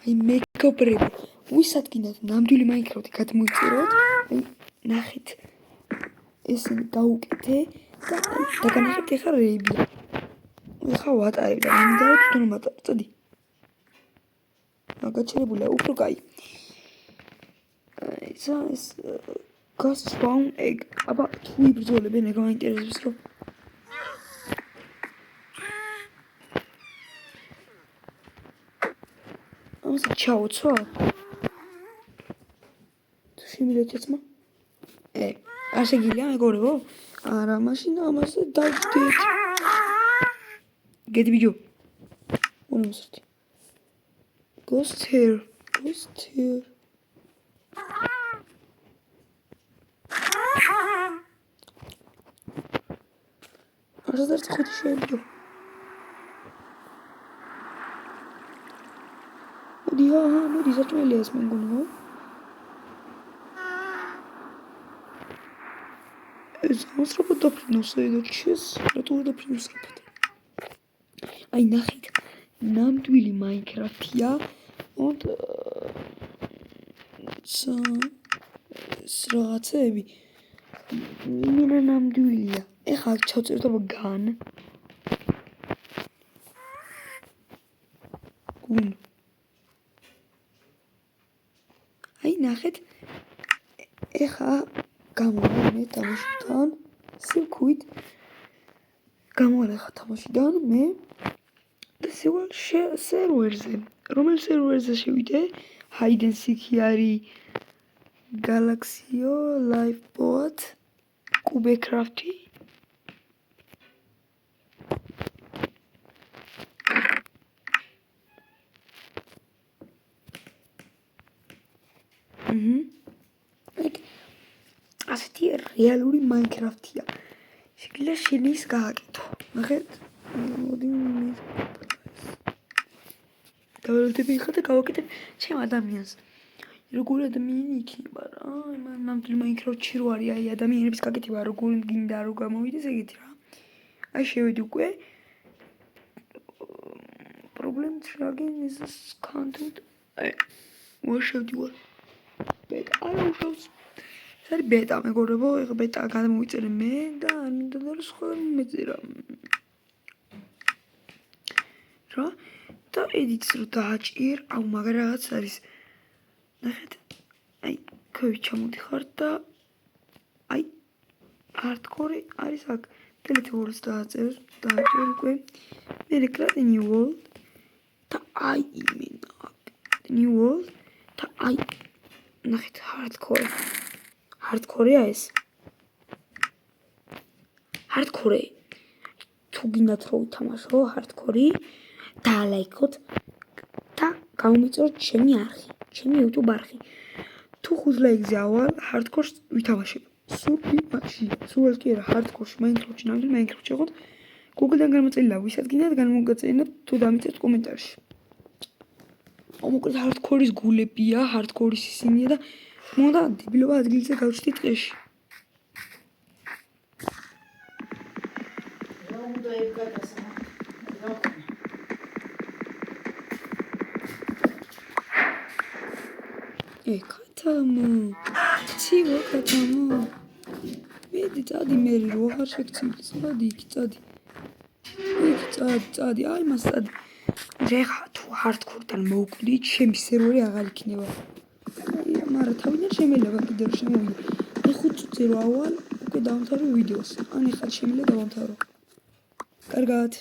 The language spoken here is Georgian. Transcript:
აი მეგობრებო, ვისაც გინდათ ნამდვილი Minecraft-ი გადმოიწეროთ, აი ნახეთ ესენი დაუკეთე და დაგანახეთ ეხლა რეიბია. ეხლა ვატარებ და მინდა რომ თვითონ ვატარებ, წადი. გაჩერებულია უფრო კაი. ეს ghost spawn egg. აბა თუ იბრძოლებენ ეგ მაინტერესებს რომ ამას ჩაოცვა? თუ შემიძლია არ შეგიძლია მეგობრებო? არა, მაშინ ამაზე დავждეთ. გედი ბიჭო. უნემსრთი. Ghost here. არასდროს ხუთი შეიძლება. მოდი საჭმელია ეს მე მგონი, ხო? ეს მოსრაფად დაფრინოს ედოჩეს, რატო დაფრინოს? აი ნახეთ, ნამდვილი Minecraft-ია, რაღაცები მინა ნამდვილია. ეხლა ჩავწერთ აბა გან. აი ნახეთ, ეხლა გამოვა მე თამაშიდან, სიკვით გამოვა ეხლა თამაშიდან მე სიყვარულ სერვერზე. რომელ სერვერზე შევიდე? Hide and Seek არის Galaxio, Lifeboat, Cubecraft-ი. ასეთი რეალური Minecraft-ია. შეგიძლია შენი ის გააკეთო. ნახეთ, მოდი დაველოდები ხა და გავაკეთებ ჩემ ადამიანს. როგორ ადამიანი იქნება რა? ნამდვილი Minecraft-ში რო არის აი ადამიანების გაკეთება, როგორ გინდა რომ გამოვიდეს ეგეთი რა. აი შევედი უკვე. Problems again is this content. ვაშევდი ვარ. ბეტა არა უშავს. ეს არის ბეტა მეგობრებო, ეხლა ბეტა გადმოვიწერე მე და არ მინდა რომ სხვა მეწერა. რა? და edit-ს რო დააჭირ, აუ მაგარ რაღაც არის. ნახეთ. აი, ქვევით ჩამოდიხარ და აი hardcore არის აქ. delete words დააჭერ უკვე. მე რეკრატ new world და აი იმენა. new world და აი ნახეთ hardcore. hardcore-ია ეს. hardcore. თუ გინდათ რომ ვითამაშო hardcore დაალაიქოთ და გამომიწოროთ ჩემი არხი, ჩემი YouTube არხი. თუ 5 ლაიქზე ავალ hardcore-ს ვითამაშებ. სულ კი არა hardcore-ში Minecraft-ში ნამდვილ Minecraft-ში შეღოთ. Google-დან გამოწელილა, ვისაც გინდათ განმოგაწერინა თუ დამიწევთ კომენტარში. მოკლედ hardcore-ის გულებია, hardcore-ის ისინია და მოდა დებილობა ადგილზე გავჩდი ტყეში. კათამო, ცივა კათამო. მედი წადი მე რო ხარ შეგცილი, წადი იქ წადი. წადი, აი მას წადი. რეხა თუ hardcore-დან მოვკვდი, ჩემი სერვერი აღარ იქნება. მაგრამ თავიდან შემიძლია კიდევ შემოვიდე. მე 5 წუთზე რო ავალ, უკვე დავამთავრე ვიდეოს. ან ეხლა შემიძლია დავამთავრო. კარგად.